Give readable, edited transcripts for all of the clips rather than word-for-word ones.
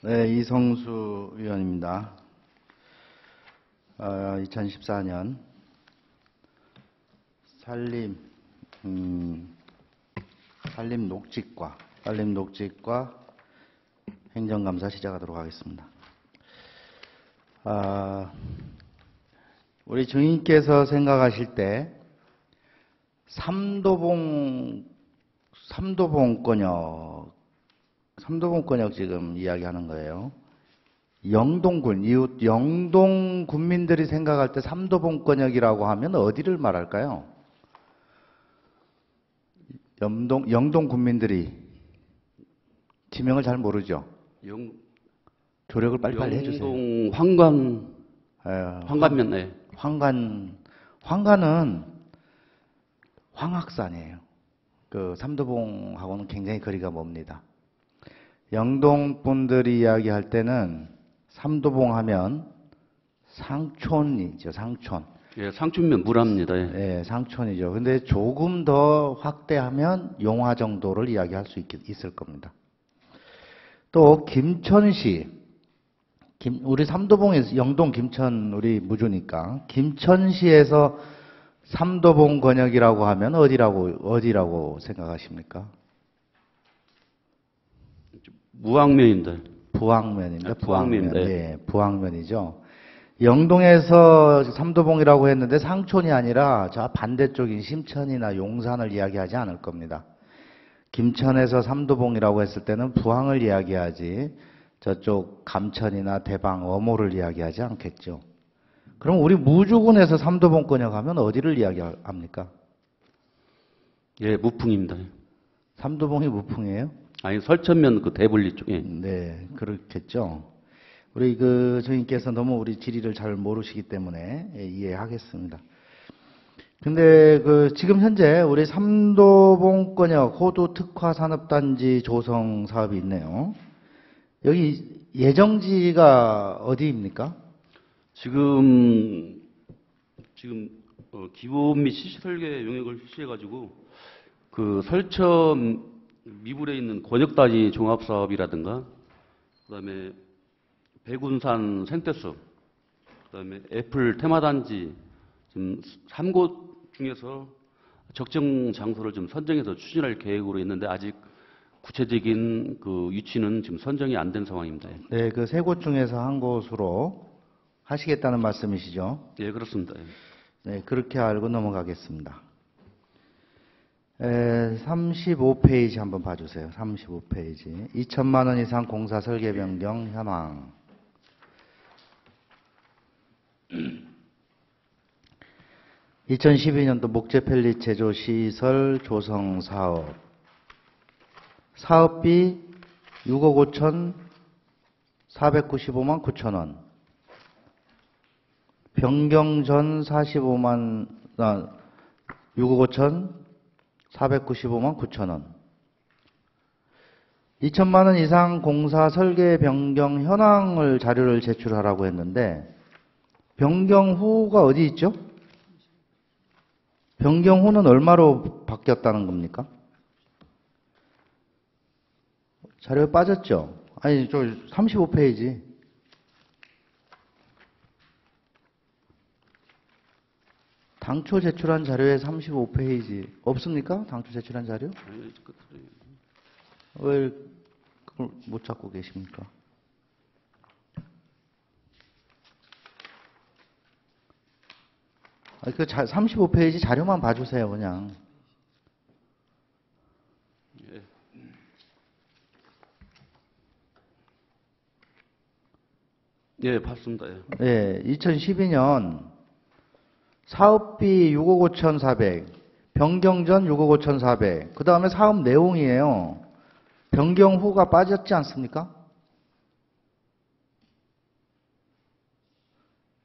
네, 이성수 의원입니다. 2014년 산림녹지과 행정감사 시작하도록 하겠습니다. 우리 주인께서 생각하실 때 삼도봉권역 지금 이야기하는 거예요. 이웃 영동 군민들이 생각할 때 삼도봉권역이라고 하면 어디를 말할까요? 영동 군민들이 지명을 잘 모르죠. 조력을 빨리빨리 해주세요. 영동 황관면, 네. 황관은 황학산이에요. 그 삼도봉하고는 굉장히 거리가 멉니다. 영동 분들이 이야기할 때는 삼도봉 하면 상촌이죠, 상촌. 예, 상촌면 물합니다. 예, 상촌이죠. 근데 조금 더 확대하면 용화 정도를 이야기할 수 있을 겁니다. 또 김천시, 우리 삼도봉에서 영동 김천 우리 무주니까 김천시에서 삼도봉 권역이라고 하면 어디라고 생각하십니까? 무항면입니다. 부항면입니다. 부항면입니다. 네, 부항면이죠. 영동에서 삼도봉이라고 했는데 상촌이 아니라 저 반대쪽인 심천이나 용산을 이야기하지 않을 겁니다. 김천에서 삼도봉이라고 했을 때는 부항을 이야기하지 저쪽 감천이나 대방, 어모를 이야기하지 않겠죠. 그럼 우리 무주군에서 삼도봉권역 하면 어디를 이야기합니까? 예, 무풍입니다. 삼도봉이 무풍이에요? 아니, 설천면 그 대불리 쪽에. 네, 그렇겠죠. 우리 그 주인께서 너무 우리 지리를 잘 모르시기 때문에 이해하겠습니다. 근데 그 지금 현재 우리 삼도봉권역 호두 특화 산업단지 조성 사업이 있네요. 여기 예정지가 어디입니까? 지금 기본 및 시시 설계 용역을 실시해가지고 그 설천 미불에 있는 권역단위 종합사업이라든가 그다음에 백운산 생태숲, 그다음에 애플 테마단지 지금 3곳 중에서 적정 장소를 좀 선정해서 추진할 계획으로 있는데 아직 구체적인 그 위치는 지금 선정이 안 된 상황입니다. 네, 그 세 곳 중에서 한 곳으로 하시겠다는 말씀이시죠? 예, 그렇습니다. 네, 그렇게 알고 넘어가겠습니다. 35페이지 한번 봐주세요. 35페이지. 2천만 원 이상 공사 설계 변경 현황. 2012년도 목재 펠릿 제조 시설 조성 사업. 사업비 6억 5천 495만 9천 원. 변경 전 6억 5천 495만 9천 원. 2천만 원 이상 공사 설계 변경 현황을 자료를 제출하라고 했는데 변경 후가 어디 있죠? 변경 후는 얼마로 바뀌었다는 겁니까? 자료에 빠졌죠? 아니, 저 35페이지. 당초 제출한 자료에 35페이지 없습니까? 당초 제출한 자료? 왜 그걸 못 찾고 계십니까? 그 35페이지 자료만 봐주세요, 그냥. 예, 봤습니다. 예, 2012년 사업비 6억 5,400, 변경 전 6억 5,400, 그 다음에 사업 내용이에요. 변경 후가 빠졌지 않습니까?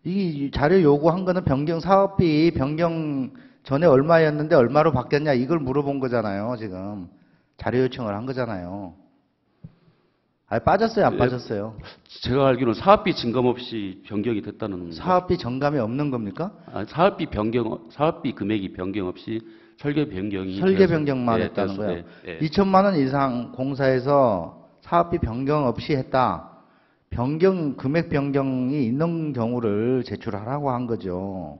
이 자료 요구한 거는 사업비 변경 전에 얼마였는데 얼마로 바뀌었냐 이걸 물어본 거잖아요, 지금. 자료 요청을 한 거잖아요. 빠졌어요, 안 빠졌어요? 제가 알기로는 사업비 증감 없이 변경이 됐다는. 사업비 정감이 없는 겁니까? 사업비 금액이 변경 없이 설계 변경이. 설계 변경만 했다는 거예요. 예. 2천만 원 이상 공사해서 사업비 변경 없이 했다. 금액 변경이 있는 경우를 제출하라고 한 거죠.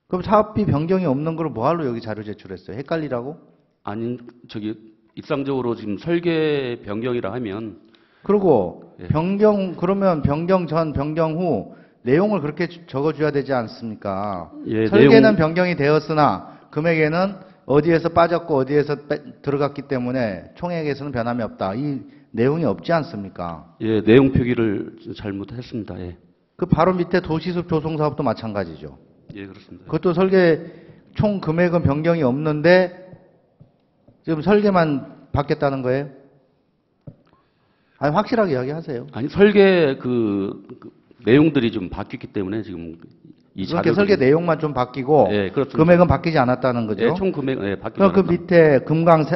그럼 사업비 변경이 없는 걸 뭐하러 여기 자료 제출했어요? 헷갈리라고? 아니, 일상적으로 지금 설계 변경이라 하면, 그리고 예. 그러면 변경 전, 변경 후 내용을 그렇게 적어줘야 되지 않습니까? 예, 설계는 변경이 되었으나 금액에는 어디에서 빠졌고 어디에서 들어갔기 때문에 총액에서는 변함이 없다. 이 내용이 없지 않습니까? 예, 내용 표기를 잘못했습니다. 예. 그 바로 밑에 도시숲 조성 사업도 마찬가지죠. 예, 그렇습니다. 그것도 설계 총 금액은 변경이 없는데 지금 설계만 바뀌었다는 거예요? 아니 확실하게 이야기하세요. 아니, 설계 내용들이 좀 바뀌었기 때문에 지금 이 그렇게 자료들이- 설계 내용만 좀 바뀌고 예, 그렇습니다. 금액은 바뀌지 않았다는 거죠. 예, 총 금액, 예, 바뀌지 그럼 그 않았다. 밑에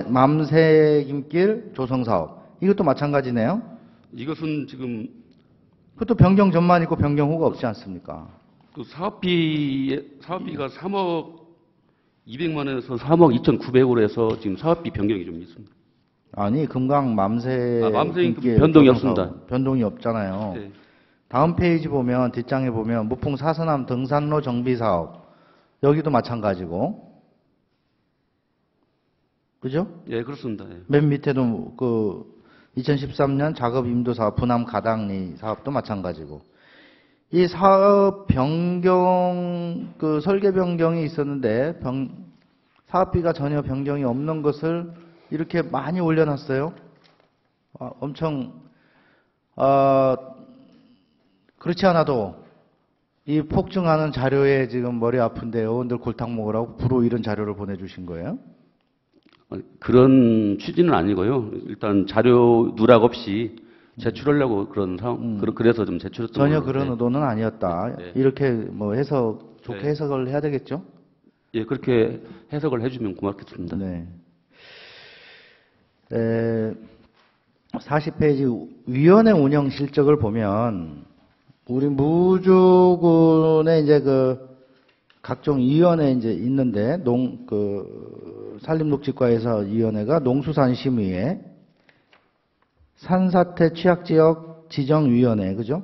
맘새김길 조성 사업 이것도 마찬가지네요. 이것은 지금 그것도 변경 전만 있고 변경 후가 없지 않습니까? 그 사업비가 3억 200만 원에서 3억 2,900으로 해서 지금 사업비 변경이 좀 있습니다. 아니 금강 맘새 맘새김길 변동이 없습니다. 변동이 없잖아요. 예, 다음 페이지 보면 뒷장에 보면 무풍 사서남 등산로 정비 사업 여기도 마찬가지고 그죠? 예, 그렇습니다. 예. 맨 밑에도 그 2013년 작업 임도 사업 부남 가당리 사업도 마찬가지고 이 사업 변경 그 설계 변경이 있었는데 사업비가 전혀 변경이 없는 것을 이렇게 많이 올려놨어요. 엄청 그렇지 않아도 이 폭증하는 자료에 지금 머리 아픈데 의원들 골탕 먹으라고 부로 이런 자료를 보내주신 거예요? 그런 취지는 아니고요. 일단 자료 누락 없이 제출하려고 그런 상황, 그래서 좀 제출했던 전혀 걸로. 그런 네. 의도는 아니었다. 네. 이렇게 뭐 좋게 네. 해석을 해야 되겠죠? 예, 그렇게 해석을 해주면 고맙겠습니다. 네. 40페이지 위원회 운영 실적을 보면 우리 무주군에 이제 각종 위원회 이제 있는데 산림녹지과에서 위원회가 농수산심의회, 산사태 취약지역 지정위원회, 그죠?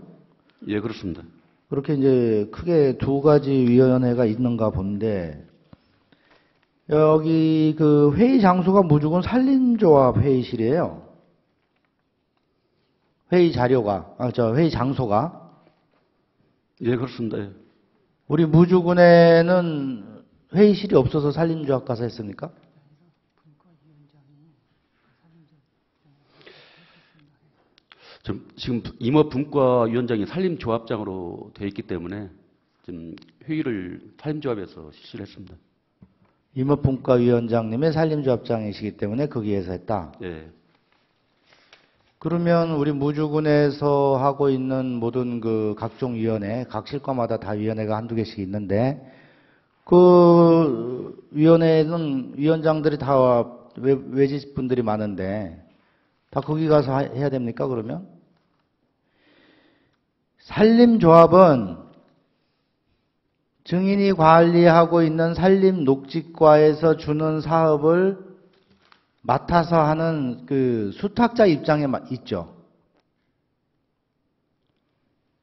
예, 그렇습니다. 그렇게 이제 크게 두 가지 위원회가 있는가 본데 여기 그 회의 장소가 무주군 산림조합 회의실이에요. 회의 자료가, 회의 장소가. 예, 그렇습니다. 예. 우리 무주군에는 회의실이 없어서 산림조합 가서 했습니까? 지금 임업분과위원장이 산림조합장으로 되어 있기 때문에 지금 회의를 산림조합에서 실시를 했습니다. 임업분과위원장님의 산림조합장이시기 때문에 거기에서 했다. 예. 그러면 우리 무주군에서 하고 있는 모든 그 각종 위원회, 각 실과마다 다 위원회가 한두 개씩 있는데 그 위원회는 위원장들이 다 외지 분들이 많은데 다 거기 가서 해야 됩니까, 그러면? 산림조합은 증인이 관리하고 있는 산림녹지과에서 주는 사업을 맡아서 하는 그 수탁자 입장에 있죠.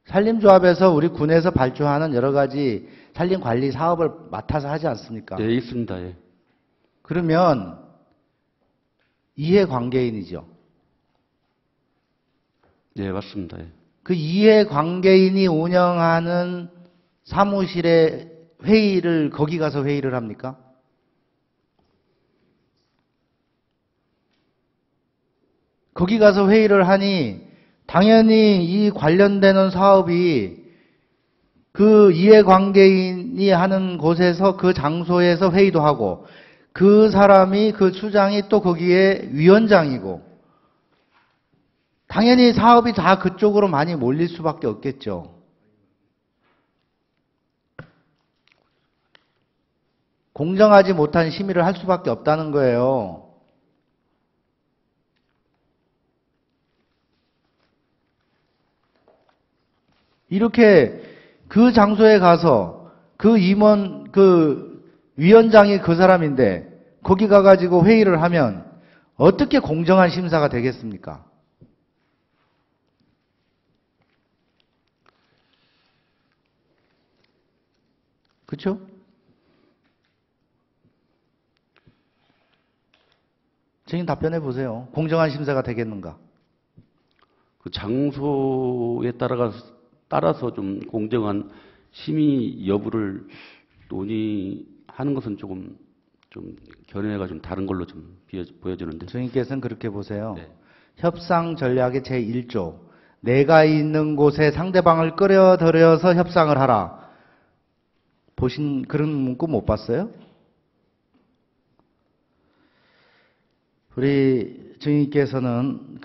산림조합에서 우리 군에서 발주하는 여러 가지 산림관리 사업을 맡아서 하지 않습니까? 예, 있습니다. 예. 그러면 이해관계인이죠. 예, 맞습니다. 예. 그 이해관계인이 운영하는 사무실에 회의를 거기 가서 회의를 합니까? 거기 가서 회의를 하니 당연히 이 관련되는 사업이 그 이해관계인이 하는 곳에서 그 장소에서 회의도 하고 그 사람이 그 수장이 또 거기에 위원장이고 당연히 사업이 다 그쪽으로 많이 몰릴 수밖에 없겠죠. 공정하지 못한 심의를 할 수밖에 없다는 거예요. 이렇게 그 장소에 가서 그 임원, 그 위원장이 그 사람인데 거기 가가지고 회의를 하면 어떻게 공정한 심사가 되겠습니까? 그렇죠? 증인 답변해 보세요. 공정한 심사가 되겠는가? 그 장소에 따라서 좀 공정한 심의 여부를 논의하는 것은 조금 좀 견해가 좀 다른 걸로 좀 보여지는데. 증인께서는 그렇게 보세요. 네. 협상 전략의 제1조. 내가 있는 곳에 상대방을 끌어들여서 협상을 하라. 보신 그런 문구 못 봤어요? 우리 증인께서는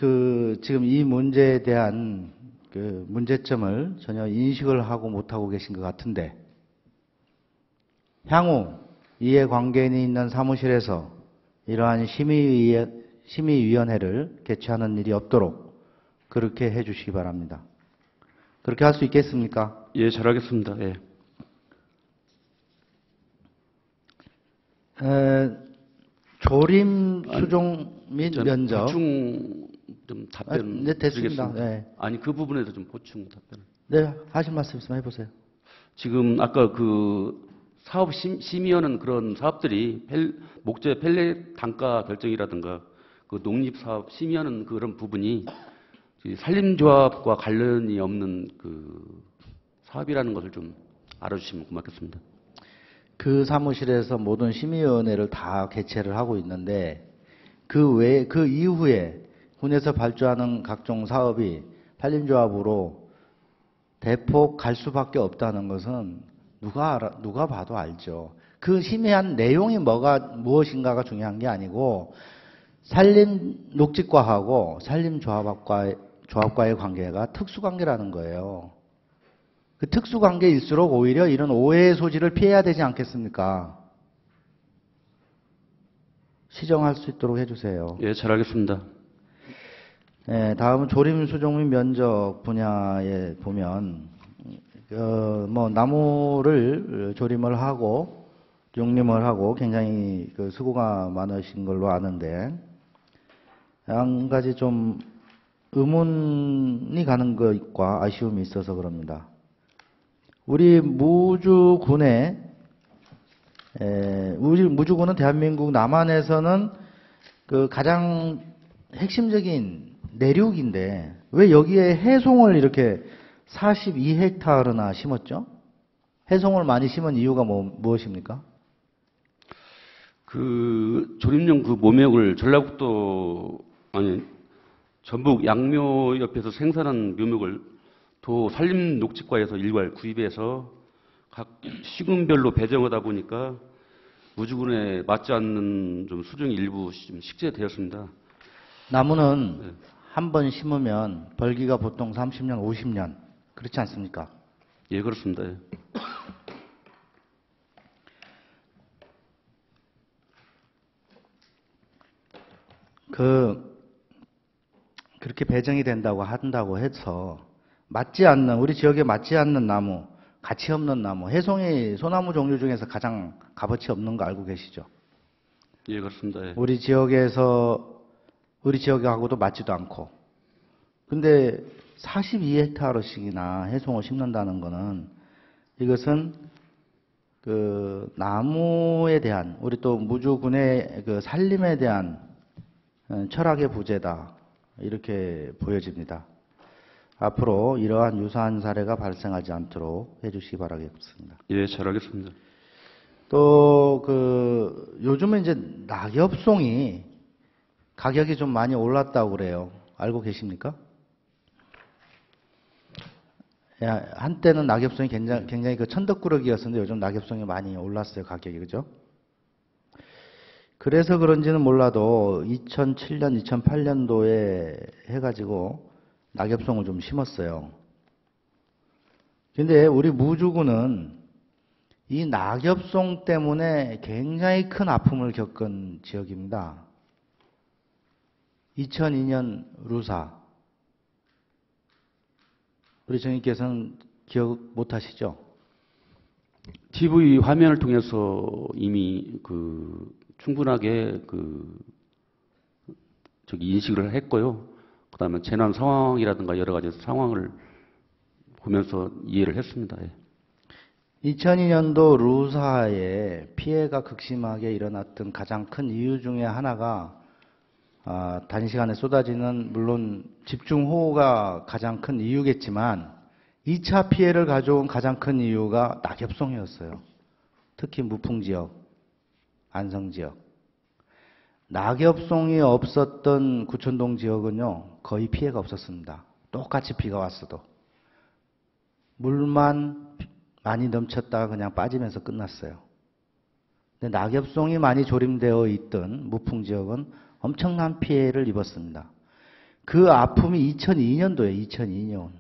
지금 이 문제에 대한 문제점을 전혀 인식을 하고 못하고 계신 것 같은데, 향후 이해관계인이 있는 사무실에서 이러한 심의위원회를 개최하는 일이 없도록 그렇게 해 주시기 바랍니다. 그렇게 할 수 있겠습니까? 예, 잘하겠습니다. 예. 조림, 수종 및 면접. 보충 좀 답변 네, 됐습니다. 드리겠습니다. 네. 아니, 그 부분에서 좀 보충 답변. 네, 하실 말씀 있으면 해보세요. 지금 아까 그 사업 심의하는 그런 사업들이 목재 펠렛 단가 결정이라든가 그 농립사업 심의하는 그런 부분이 산림조합과 관련이 없는 그 사업이라는 것을 좀 알아주시면 고맙겠습니다. 그 사무실에서 모든 심의위원회를 다 개최를 하고 있는데 그 이후에 군에서 발주하는 각종 사업이 산림조합으로 대폭 갈 수밖에 없다는 것은 누가 봐도 알죠. 그 심의한 내용이 무엇인가가 중요한 게 아니고 산림녹지과하고 산림조합과의 관계가 특수관계라는 거예요. 그 특수관계일수록 오히려 이런 오해의 소지를 피해야 되지 않겠습니까? 시정할 수 있도록 해주세요. 예, 잘하겠습니다. 네, 다음은 조림, 수종 및 면적 분야에 보면 나무를 조림을 하고 용림을 하고 굉장히 수고가 많으신 걸로 아는데 한 가지 좀 의문이 가는 것과 아쉬움이 있어서 그럽니다. 우리 무주군은 대한민국 남한에서는 가장 핵심적인 내륙인데 왜 여기에 해송을 이렇게 42헥타르나 심었죠? 해송을 많이 심은 이유가 무엇입니까? 그 조림용 그 모맥을 전북 양묘 옆에서 생산한 묘목을 도 산림녹지과에서 일괄 구입해서 각 시군별로 배정하다 보니까 무주군에 맞지 않는 좀 수종이 일부 좀 식재되었습니다. 나무는 네. 한 번 심으면 벌기가 보통 30년, 50년 그렇지 않습니까? 예, 그렇습니다. 예. 그렇게 배정이 한다고 해서 우리 지역에 맞지 않는 나무, 가치 없는 나무, 해송이 소나무 종류 중에서 가장 값어치 없는 거 알고 계시죠? 예, 그렇습니다. 예. 우리 지역하고도 맞지도 않고. 근데 42헥타르씩이나 해송을 심는다는 거는 이것은 나무에 대한 우리 또 무주군의 산림에 대한 철학의 부재다. 이렇게 보여집니다. 앞으로 이러한 유사한 사례가 발생하지 않도록 해주시기 바라겠습니다. 예, 잘하겠습니다. 또 요즘은 이제 낙엽송이 가격이 좀 많이 올랐다고 그래요. 알고 계십니까? 한때는 낙엽송이 굉장히 천덕꾸러기였었는데 요즘 낙엽송이 많이 올랐어요. 가격이. 그죠? 그래서 그런지는 몰라도 2007년, 2008년도에 해가지고 낙엽송을 좀 심었어요. 근데 우리 무주군은 이 낙엽송 때문에 굉장히 큰 아픔을 겪은 지역입니다. 2002년 루사. 우리 정의께서는 기억 못 하시죠? TV 화면을 통해서 이미 충분하게 인식을 했고요. 그다음에 재난 상황이라든가 여러 가지 상황을 보면서 이해를 했습니다. 예. 2002년도 루사에 피해가 극심하게 일어났던 가장 큰 이유 중에 하나가 단시간에 쏟아지는 물론 집중호우가 가장 큰 이유겠지만 2차 피해를 가져온 가장 큰 이유가 낙엽송이었어요. 특히 무풍지역, 안성지역. 낙엽송이 없었던 구천동 지역은요, 거의 피해가 없었습니다. 똑같이 비가 왔어도. 물만 많이 넘쳤다가 그냥 빠지면서 끝났어요. 근데 낙엽송이 많이 조림되어 있던 무풍지역은 엄청난 피해를 입었습니다. 그 아픔이 2002년도에 2002년.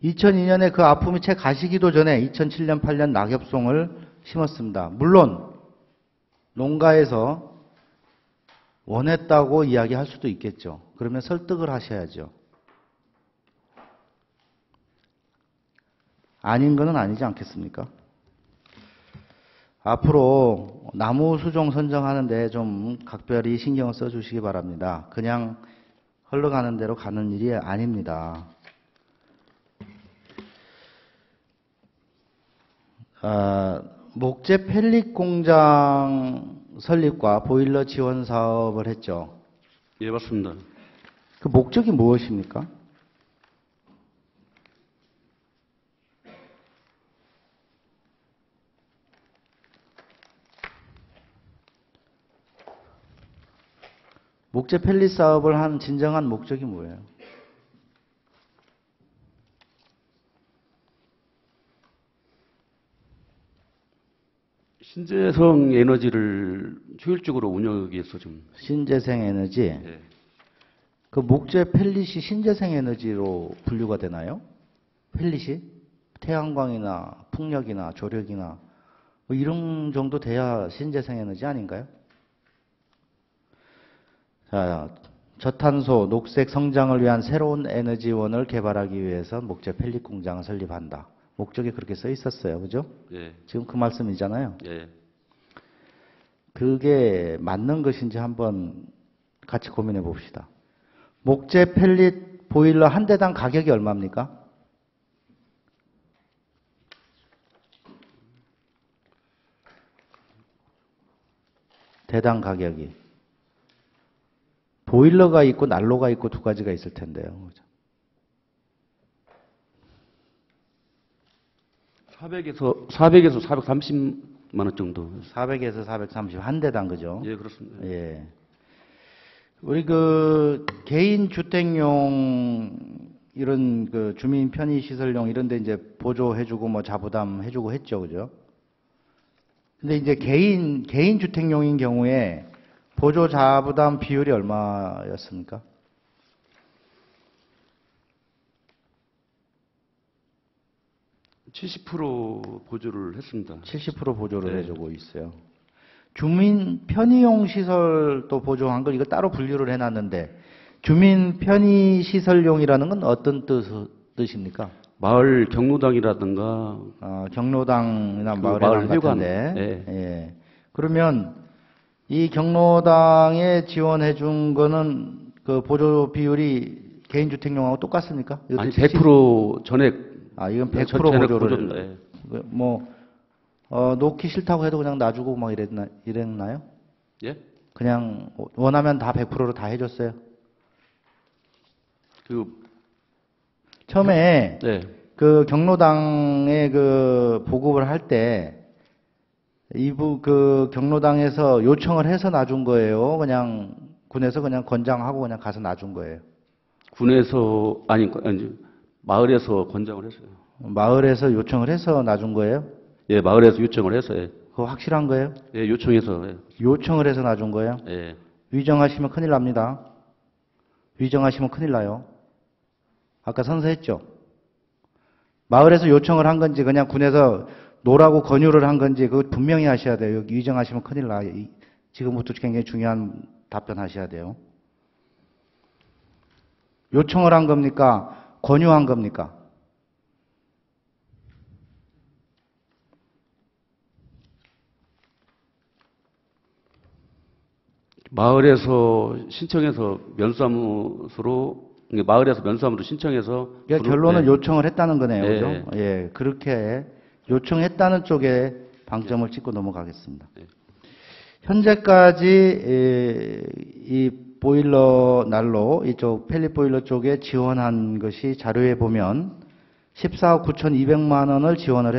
2002년에 그 아픔이 채 가시기도 전에 2007년, 8년 낙엽송을 심었습니다. 물론 농가에서 원했다고 이야기할 수도 있겠죠. 그러면 설득을 하셔야죠. 아닌 거는 아니지 않겠습니까? 앞으로 나무 수종 선정하는데 좀 각별히 신경을 써주시기 바랍니다. 그냥 흘러가는 대로 가는 일이 아닙니다. 목재 펠릿 공장 설립과 보일러 지원 사업을 했죠. 예, 맞습니다. 그 목적이 무엇입니까? 목재 펠릿 사업을 한 진정한 목적이 뭐예요? 신재생 에너지를 효율적으로 운영하기 위해서 좀. 신재생 에너지. 예. 그 목재 펠릿이 신재생 에너지로 분류가 되나요? 펠릿이? 태양광이나 풍력이나 조력이나 뭐 이런 정도 돼야 신재생 에너지 아닌가요? 자, 저탄소, 녹색 성장을 위한 새로운 에너지원을 개발하기 위해서 목재 펠릿 공장을 설립한다. 목적이 그렇게 써 있었어요. 그죠? 예. 지금 그 말씀이잖아요. 예. 그게 맞는 것인지 한번 같이 고민해 봅시다. 목재 펠릿 보일러 한 대당 가격이 얼마입니까? 대당 가격이. 보일러가 있고 난로가 있고 두 가지가 있을 텐데요. 400에서 430만 원 정도. 400에서 430 한 대당 그죠? 예, 그렇습니다. 예. 우리 그 개인 주택용 이런 그 주민 편의 시설용 이런 데 이제 보조해 주고 뭐 자부담 해 주고 했죠. 그죠? 근데 이제 개인 주택용인 경우에 보조 자부담 비율이 얼마였습니까? 70% 보조를 했습니다. 70% 보조를 네. 해주고 있어요. 주민 편의용 시설도 보조한 걸 이거 따로 분류를 해놨는데 주민 편의 시설용이라는 건 어떤 뜻입니까? 마을 경로당이라든가 경로당이나 그 마을회관 마을 회관. 같은데. 네. 예. 그러면 이 경로당에 지원해 준 거는 그 보조 비율이 개인주택용하고 똑같습니까? 아니 100% 전액. 이건 100% 전액 보조를. 보조입니다. 예. 놓기 싫다고 해도 그냥 놔주고 막 이랬나요? 예? 그냥 원하면 다 100%로 다 해줬어요. 처음에 네. 그 경로당에 그 보급을 할 때 그 경로당에서 요청을 해서 놔준 거예요. 그냥 군에서 그냥 권장하고 그냥 가서 놔준 거예요. 군에서 아니 마을에서 권장을 했어요. 마을에서 요청을 해서 놔준 거예요? 예, 마을에서 요청을 해서. 예. 그거 확실한 거예요? 예, 요청해서. 예. 요청을 해서 놔준 거예요? 예. 위정하시면 큰일 납니다. 위정하시면 큰일 나요. 아까 선서했죠? 마을에서 요청을 한 건지 그냥 군에서 노라고 권유를 한 건지 그거 분명히 하셔야 돼요. 위정하시면 큰일 나요. 지금부터 굉장히 중요한 답변하셔야 돼요. 요청을 한 겁니까? 권유한 겁니까? 마을에서 신청해서 면사무소로 마을에서 면사무소 신청해서 그러니까 결론은 네. 요청을 했다는 거네요. 네. 그죠? 예. 그렇게 요청했다는 쪽에 방점을 찍고 넘어가겠습니다. 네. 현재까지 이 보일러 난로 이쪽 펠릿 보일러 쪽에 지원한 것이 자료에 보면 14억 9,200만 원을 지원을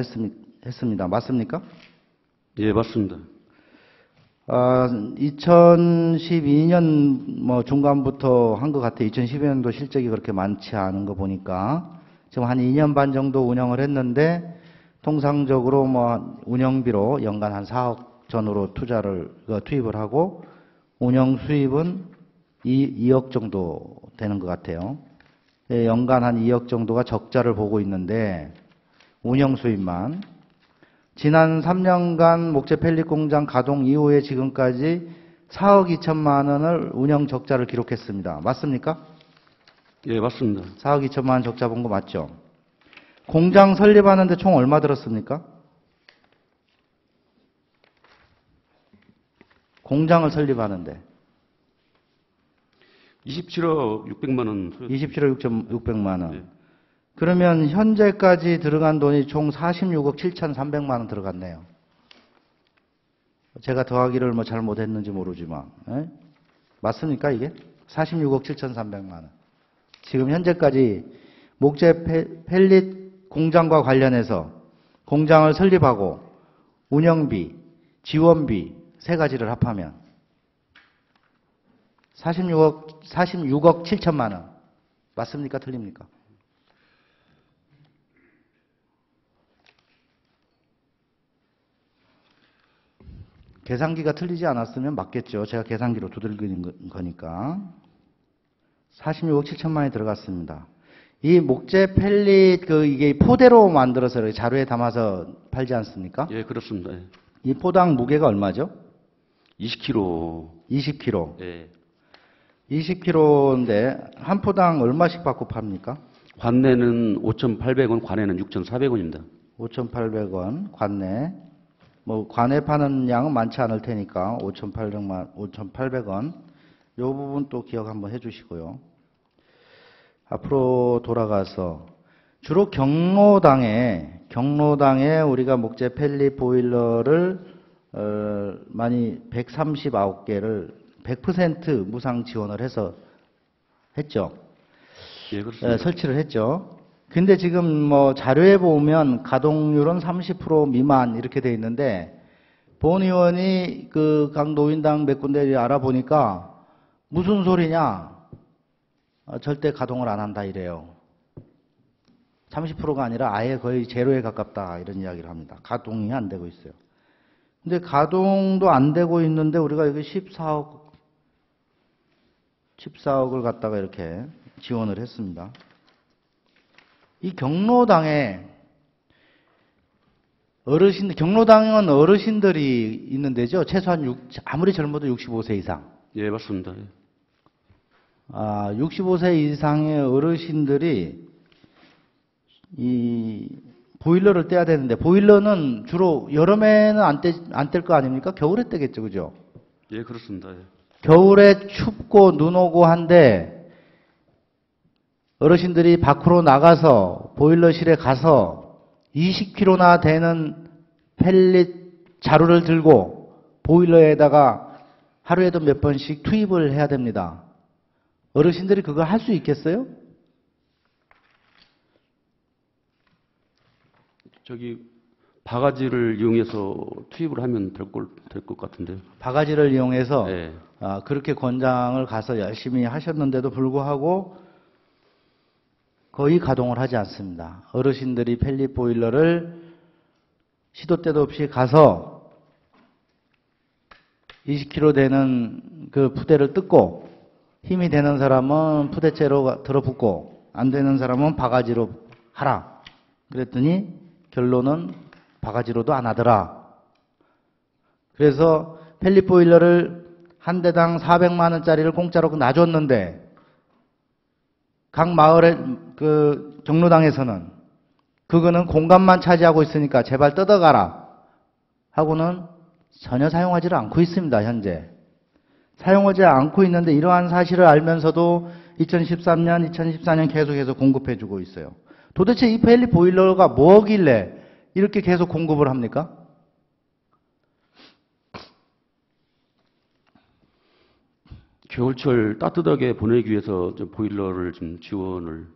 했습니다. 맞습니까? 예, 맞습니다. 2012년 뭐 중간부터 한 것 같아요. 2012년도 실적이 그렇게 많지 않은 거 보니까 지금 한 2년 반 정도 운영을 했는데 통상적으로 뭐 운영비로 연간 한 4억 전후로 투입을 하고 운영 수입은 2억 정도 되는 것 같아요. 연간 한 2억 정도가 적자를 보고 있는데 운영 수입만 지난 3년간 목재 펠릿 공장 가동 이후에 지금까지 4억 2천만 원을 운영 적자를 기록했습니다. 맞습니까? 예, 맞습니다. 4억 2천만 원 적자 본 거 맞죠? 공장 설립하는데 총 얼마 들었습니까? 공장을 설립하는데 27억 600만 원. 27억 600만 원. 네. 그러면 현재까지 들어간 돈이 총 46억 7,300만 원 들어갔네요. 제가 더하기를 뭐 잘못했는지 모르지만 맞습니까 이게? 46억 7,300만 원. 지금 현재까지 목재 펠릿 공장과 관련해서 공장을 설립하고 운영비, 지원비 세 가지를 합하면 46억 7천만 원. 맞습니까? 틀립니까? 계산기가 틀리지 않았으면 맞겠죠. 제가 계산기로 두들기는 거니까. 46억 7천만 원이 들어갔습니다. 이 목재 펠릿 이게 포대로 만들어서 이렇게 자루에 담아서 팔지 않습니까? 예, 그렇습니다. 예. 이 포당 무게가 얼마죠? 20kg. 20kg. 예. 20kg인데 한 포당 얼마씩 받고 팝니까? 관내는 5,800원, 관내는 6,400원입니다. 5,800원 관내. 뭐 관내 파는 양은 많지 않을 테니까 5,800원. 요 부분 또 기억 한번 해 주시고요. 앞으로 돌아가서 주로 경로당에 우리가 목재 펠릿 보일러를 많이 139개를 100% 무상 지원을 해서 했죠. 예, 그렇습니다. 설치를 했죠. 근데 지금 뭐 자료에 보면 가동률은 30% 미만 이렇게 돼 있는데 본 의원이 각 노인당 몇 군데 알아보니까 무슨 소리냐? 절대 가동을 안 한다 이래요. 30%가 아니라 아예 거의 제로에 가깝다 이런 이야기를 합니다. 가동이 안 되고 있어요. 근데 가동도 안 되고 있는데 우리가 여기 14억을 갖다가 이렇게 지원을 했습니다. 이 경로당에 경로당은 어르신들이 있는 데죠. 최소한 아무리 젊어도 65세 이상. 예, 맞습니다. 예. 65세 이상의 어르신들이 이 보일러를 떼야 되는데 보일러는 주로 여름에는 안 뗄 거 아닙니까? 겨울에 떼겠죠, 그죠? 예, 그렇습니다. 예. 겨울에 춥고 눈 오고 한데 어르신들이 밖으로 나가서 보일러실에 가서 20kg나 되는 펠릿 자루를 들고 보일러에다가 하루에도 몇 번씩 투입을 해야 됩니다. 어르신들이 그거 할 수 있겠어요? 바가지를 이용해서 투입을 하면 될 것 같은데요. 바가지를 이용해서 예. 그렇게 권장을 가서 열심히 하셨는데도 불구하고 거의 가동을 하지 않습니다. 어르신들이 펠릿 보일러를 시도 때도 없이 가서 20kg 되는 그 푸대를 뜯고 힘이 되는 사람은 푸대째로 들어붙고 안 되는 사람은 바가지로 하라. 그랬더니 결론은 바가지로도 안 하더라. 그래서 펠릿 보일러를 한 대당 400만 원짜리를 공짜로 놔줬는데 각 마을의 경로당에서는 그거는 공간만 차지하고 있으니까 제발 뜯어가라 하고는 전혀 사용하지를 않고 있습니다. 현재 사용하지 않고 있는데 이러한 사실을 알면서도 2013년, 2014년 계속해서 공급해주고 있어요. 도대체 이 펠릿 보일러가 뭐길래 이렇게 계속 공급을 합니까? 겨울철 따뜻하게 보내기 위해서 좀 보일러를 좀 지원을.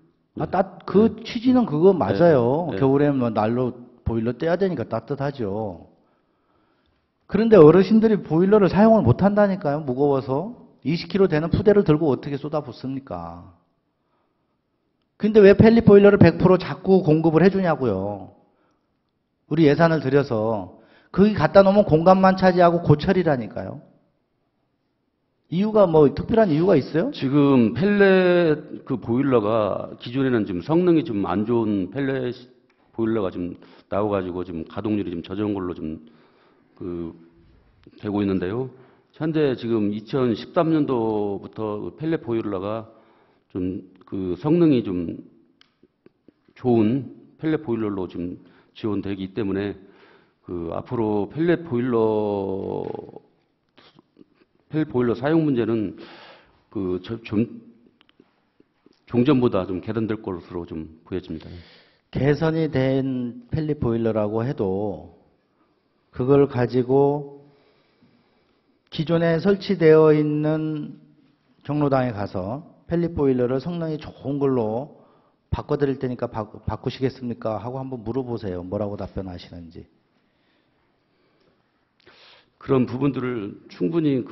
그 취지는 그거 맞아요. 네. 겨울에는 뭐 난로 보일러 떼야 되니까 따뜻하죠. 그런데 어르신들이 보일러를 사용을 못 한다니까요. 무거워서. 20kg 되는 푸대를 들고 어떻게 쏟아붓습니까? 근데 왜 펠릿 보일러를 100% 자꾸 공급을 해주냐고요. 우리 예산을 들여서. 거기 갖다 놓으면 공간만 차지하고 고철이라니까요. 이유가 뭐 특별한 이유가 있어요? 지금 펠렛 그 보일러가 기존에는 좀 성능이 좀 안 좋은 펠렛 보일러가 좀 나와가지고 지금 가동률이 좀 저조한 걸로 좀 되고 있는데요. 현재 지금 2013년도부터 펠렛 보일러가 좀 그 성능이 좀 좋은 펠렛 보일러로 좀 지원되기 때문에 앞으로 펠렛 보일러 사용 문제는 종전보다 좀 개선될 것으로 좀 보여집니다. 개선이 된 펠릿 보일러라고 해도 그걸 가지고 기존에 설치되어 있는 경로당에 가서 펠릿 보일러를 성능이 좋은 걸로 바꿔드릴 테니까 바꾸시겠습니까? 하고 한번 물어보세요. 뭐라고 답변하시는지. 그런 부분들을 충분히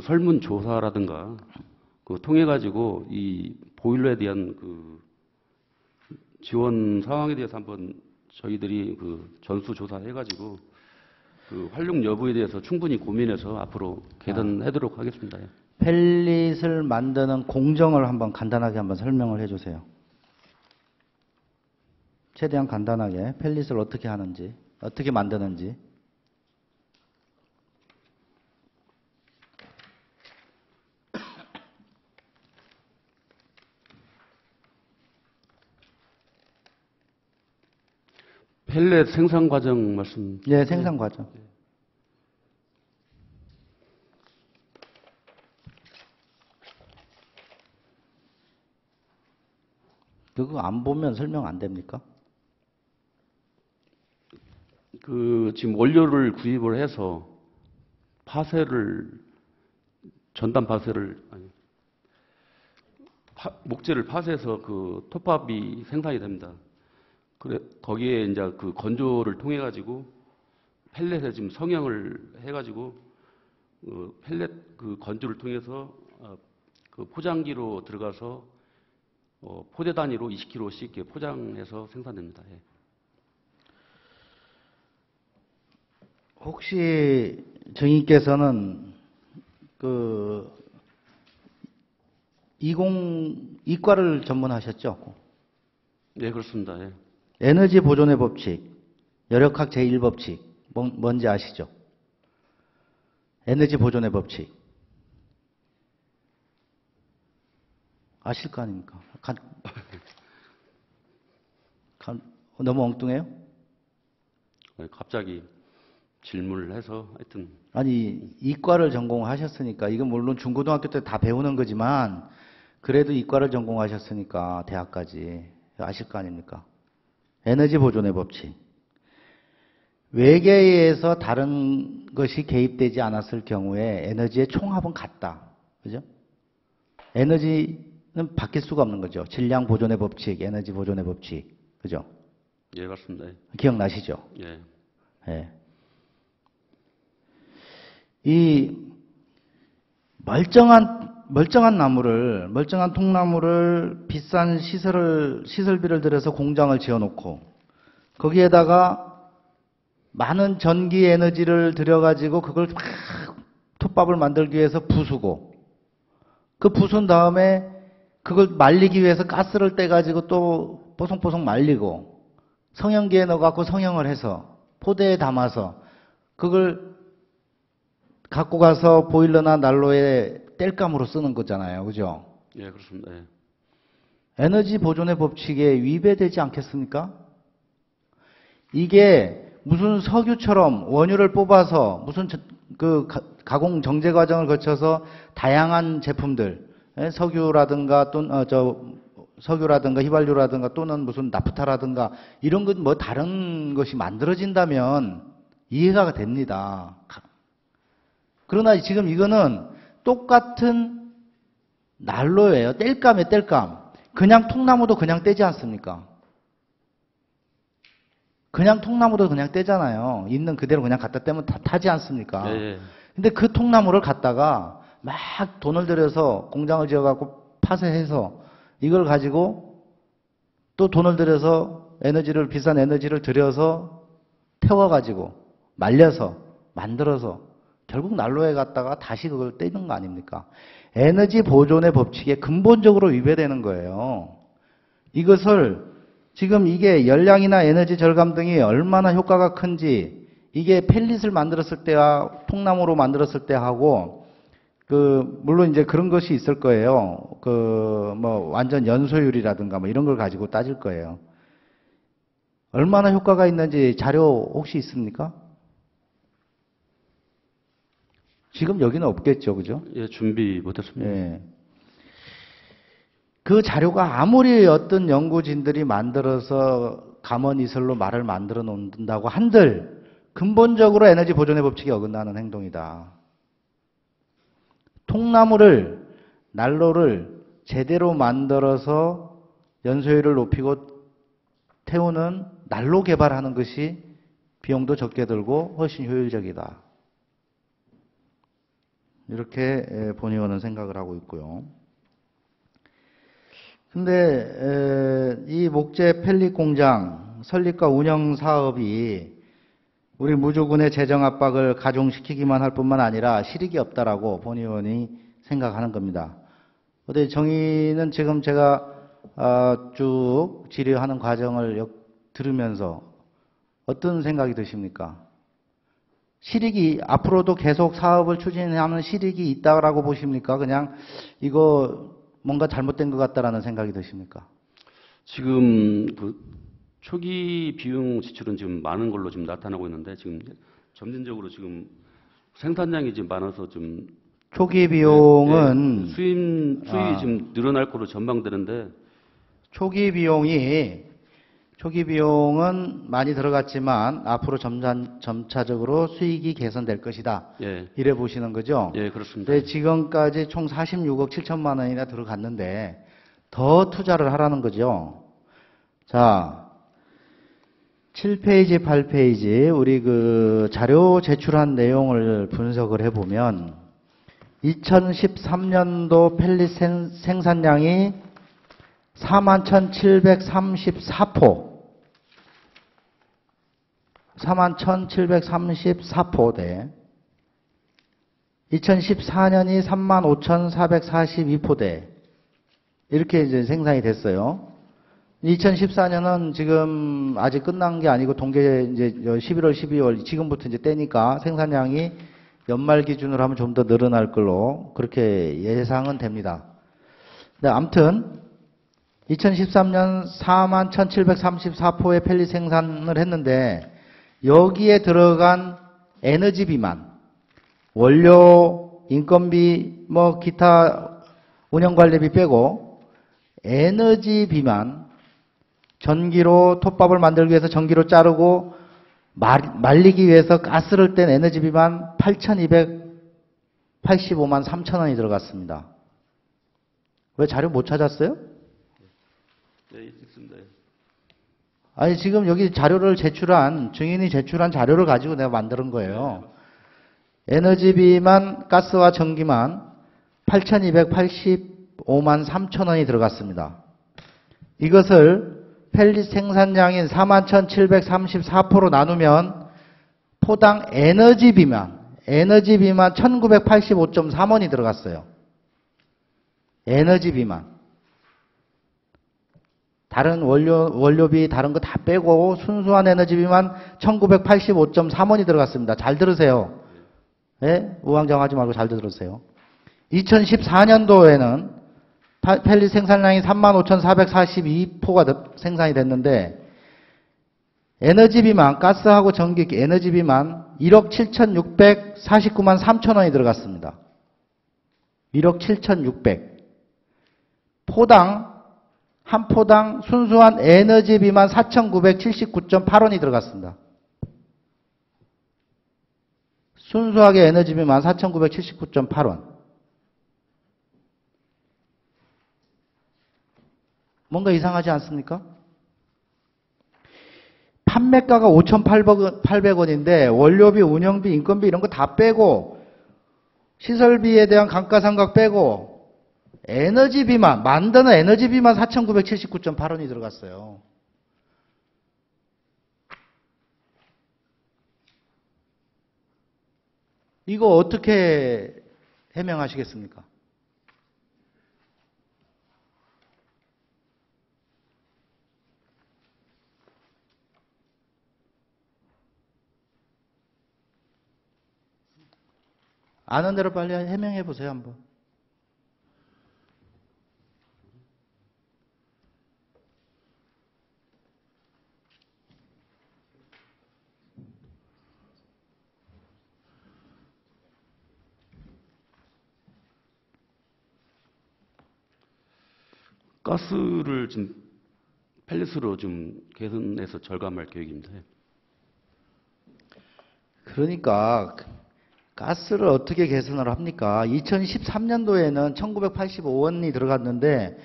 설문조사라든가 통해가지고 이 보일러에 대한 지원 상황에 대해서 한번 저희들이 전수조사해가지고 활용 여부에 대해서 충분히 고민해서 앞으로 개선하도록 하겠습니다. 펠릿을 만드는 공정을 한번 간단하게 한번 설명을 해주세요. 최대한 간단하게 펠릿을 어떻게 하는지, 어떻게 만드는지. 펠렛 생산 과정 말씀. 예, 생산 과정. 그거 안 보면 설명 안 됩니까? 지금 원료를 구입을 해서 전단 파쇄를, 목재를 파쇄해서 톱밥이 생산이 됩니다. 거기에 이제 건조를 통해 가지고 펠렛에 지금 성형을 해 가지고 펠렛 건조를 통해서 포장기로 들어가서 포대 단위로 20kg씩 이렇게 포장해서 생산됩니다. 예. 혹시 정의께서는 이과를 전문하셨죠? 네, 그렇습니다. 예. 에너지 보존의 법칙, 여력학 제1법칙, 뭔지 아시죠? 에너지 보존의 법칙. 아실 거 아닙니까? 너무 엉뚱해요? 갑자기 질문을 해서 하여튼. 아니, 이과를 전공하셨으니까, 이건 물론 중고등학교 때 다 배우는 거지만, 그래도 이과를 전공하셨으니까, 대학까지. 아실 거 아닙니까? 에너지 보존의 법칙. 외계에서 다른 것이 개입되지 않았을 경우에 에너지의 총합은 같다. 그죠? 에너지는 바뀔 수가 없는 거죠. 질량 보존의 법칙, 에너지 보존의 법칙. 그죠? 예, 맞습니다. 기억나시죠? 예. 예. 이 멀쩡한 통나무를 비싼 시설비를 들여서 공장을 지어놓고 거기에다가 많은 전기 에너지를 들여가지고 그걸 막 톱밥을 만들기 위해서 부수고 그 부순 다음에 그걸 말리기 위해서 가스를 떼가지고 또 뽀송뽀송 말리고 성형기에 넣어갖고 성형을 해서 포대에 담아서 그걸 갖고 가서 보일러나 난로에 땔감으로 쓰는 거잖아요. 그죠? 예, 그렇습니다. 예. 에너지 보존의 법칙에 위배되지 않겠습니까? 이게 무슨 석유처럼 원유를 뽑아서 무슨 가공 정제 과정을 거쳐서 다양한 제품들, 석유라든가 또 석유라든가 휘발유라든가 또는 무슨 나프타라든가 이런 것 뭐 다른 것이 만들어진다면 이해가 됩니다. 그러나 지금 이거는 똑같은 난로예요. 땔감이에요, 땔감. 그냥 통나무도 그냥 떼지 않습니까? 그냥 통나무도 그냥 떼잖아요. 있는 그대로 그냥 갖다 떼면 타지 않습니까? 예. 근데 그 통나무를 갖다가 막 돈을 들여서 공장을 지어갖고 파쇄해서 이걸 가지고 또 돈을 들여서 비싼 에너지를 들여서 태워가지고 말려서 만들어서 결국 난로에 갖다가 다시 그걸 떼는 거 아닙니까? 에너지 보존의 법칙에 근본적으로 위배되는 거예요. 이것을 지금 이게 열량이나 에너지 절감 등이 얼마나 효과가 큰지 이게 펠릿을 만들었을 때와 통나무로 만들었을 때 하고 물론 이제 그런 것이 있을 거예요. 뭐 완전 연소율이라든가 뭐 이런 걸 가지고 따질 거예요. 얼마나 효과가 있는지 자료 혹시 있습니까? 지금 여기는 없겠죠, 그죠? 예, 준비 못했습니다. 예. 그 자료가 아무리 어떤 연구진들이 만들어서 가먼이슬로 말을 만들어 놓는다고 한들 근본적으로 에너지 보존의 법칙에 어긋나는 행동이다. 통나무를, 난로를 제대로 만들어서 연소율을 높이고 태우는 난로 개발하는 것이 비용도 적게 들고 훨씬 효율적이다. 이렇게 본 의원은 생각을 하고 있고요. 근데 이 목재 펠릿 공장 설립과 운영 사업이 우리 무주군의 재정 압박을 가중시키기만 할 뿐만 아니라 실익이 없다라고 본 의원이 생각하는 겁니다. 어때 정의는 지금 제가 쭉 질의하는 과정을 들으면서 어떤 생각이 드십니까? 실익이 앞으로도 계속 사업을 추진하는 실익이 있다라고 보십니까? 그냥 이거 뭔가 잘못된 것 같다라는 생각이 드십니까? 지금 그 초기 비용 지출은 지금 많은 걸로 지금 나타나고 있는데 지금 점진적으로 지금 생산량이 지금 많아서 좀 초기 비용은 수입이 지금 늘어날 거로 전망되는데 초기 비용은 많이 들어갔지만 앞으로 점차적으로 수익이 개선될 것이다. 예. 이래 보시는 거죠? 예, 그렇습니다. 네, 지금까지 총 46억 7천만 원이나 들어갔는데 더 투자를 하라는 거죠. 자, 7페이지, 8페이지 우리 그 자료 제출한 내용을 분석을 해보면 2013년도 펠릿 생산량이 41,734포 41,734포대 2014년이 35,442포대 이렇게 이제 생산이 됐어요. 2014년은 지금 아직 끝난 게 아니고 통계 이제 11월, 12월 지금부터 이제 떼니까 생산량이 연말 기준으로 하면 좀 더 늘어날 걸로 그렇게 예상은 됩니다. 근데 아무튼 2013년 41,734포의 펠릿 생산을 했는데 여기에 들어간 에너지비만 원료, 인건비, 뭐 기타 운영관리비 빼고 에너지비만 전기로 톱밥을 만들기 위해서 전기로 자르고 말리기 위해서 가스를 뗀 에너지비만 8,285만 3천 원이 들어갔습니다. 왜 자료 못 찾았어요? 네, 있습니다. 아니 지금 여기 자료를 증인이 제출한 자료를 가지고 내가 만드는 거예요. 에너지비만 가스와 전기만 8,285만 3천 원이 들어갔습니다. 이것을 펠릿 생산량인 41,734포로 나누면 포당 에너지비만 1,985.3원이 들어갔어요. 에너지비만. 다른 원료비 다른 거 다 빼고 순수한 에너지비만 1,985.3원이 들어갔습니다. 잘 들으세요. 예? 우왕좌왕하지 말고 잘 들으세요. 2014년도에는 펠릿 생산량이 35,442포가 생산이 됐는데 에너지비만 가스하고 전기 에너지비만 1억 7,649만 3천 원이 들어갔습니다. 1억 7,600. 포당 한 포당 순수한 에너지비만 4,979.8원이 들어갔습니다. 순수하게 에너지비만 4,979.8원. 뭔가 이상하지 않습니까? 판매가가 5,800원인데 원료비, 운영비, 인건비 이런 거 다 빼고 시설비에 대한 감가상각 빼고 에너지비만, 만드는 에너지비만 4,979.8원이 들어갔어요. 이거 어떻게 해명하시겠습니까? 아는 대로 빨리 해명해 보세요, 한번. 가스를 지금 펠렛으로 좀 개선해서 절감할 계획입니다. 그러니까 가스를 어떻게 개선을 합니까? 2013년도에는 1985원이 들어갔는데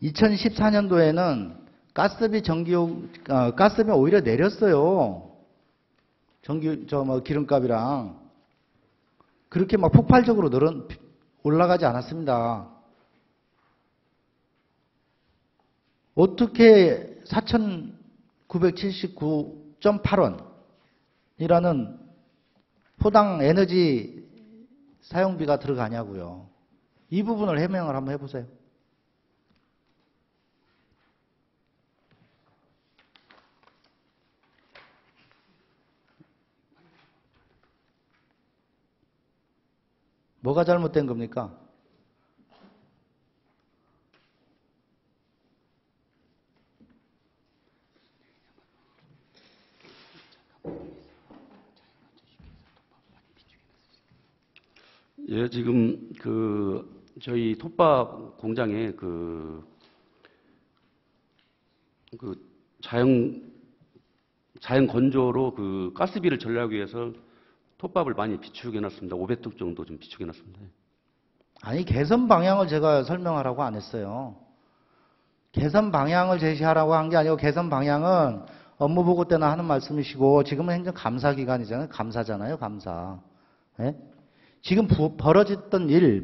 2014년도에는 가스비 오히려 내렸어요. 기름값이랑 그렇게 막 폭발적으로 올라가지 않았습니다. 어떻게 4,979.8원이라는 포당 에너지 사용비가 들어가냐고요. 이 부분을 해명을 한번 해보세요. 뭐가 잘못된 겁니까? 예, 지금 저희 톱밥 공장에 자연 건조로 가스비를 절약하기 위해서 톱밥을 많이 비축해 놨습니다. 500뚝 정도 좀 비축해 놨습니다. 아니, 개선 방향을 제가 설명하라고 안 했어요. 개선 방향을 제시하라고 한 게 아니고 개선 방향은 업무보고 때나 하는 말씀이시고 지금은 행정감사기관이잖아요. 감사잖아요. 감사. 예? 지금 벌어진 일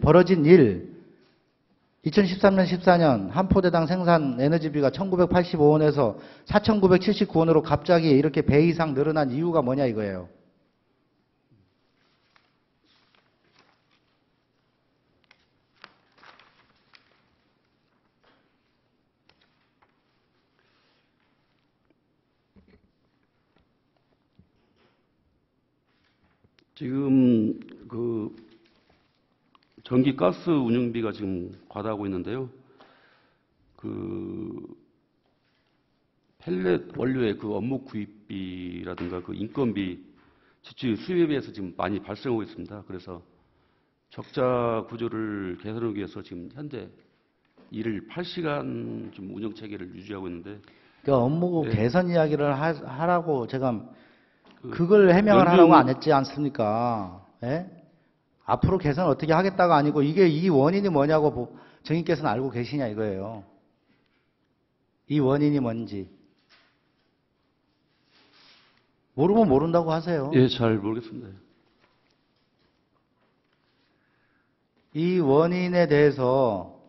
2013년 14년 한 포대당 생산 에너지비가 1985원에서 4,979원으로 갑자기 이렇게 배 이상 늘어난 이유가 뭐냐 이거예요. 지금 전기 가스 운영비가 지금 과다하고 있는데요. 펠렛 원료의 업무 구입비라든가 인건비 지출 수입에 비해서 지금 많이 발생하고 있습니다. 그래서 적자 구조를 개선하기 위해서 지금 현재 일을 8시간 좀 운영 체계를 유지하고 있는데 그러니까 업무 네. 개선 이야기를 하라고 제가 그걸 해명을 하라고 안 했지 않습니까? 예? 앞으로 개선 어떻게 하겠다가 아니고 이 원인이 뭐냐고 정인께서는 알고 계시냐 이거예요. 이 원인이 뭔지. 모르면 모른다고 하세요. 예, 잘 모르겠습니다. 이 원인에 대해서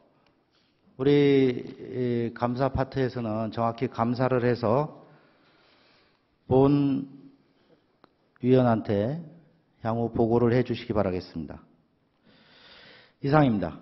우리 감사 파트에서는 정확히 감사를 해서 본 위원한테 향후 보고를 해 주시기 바라겠습니다. 이상입니다.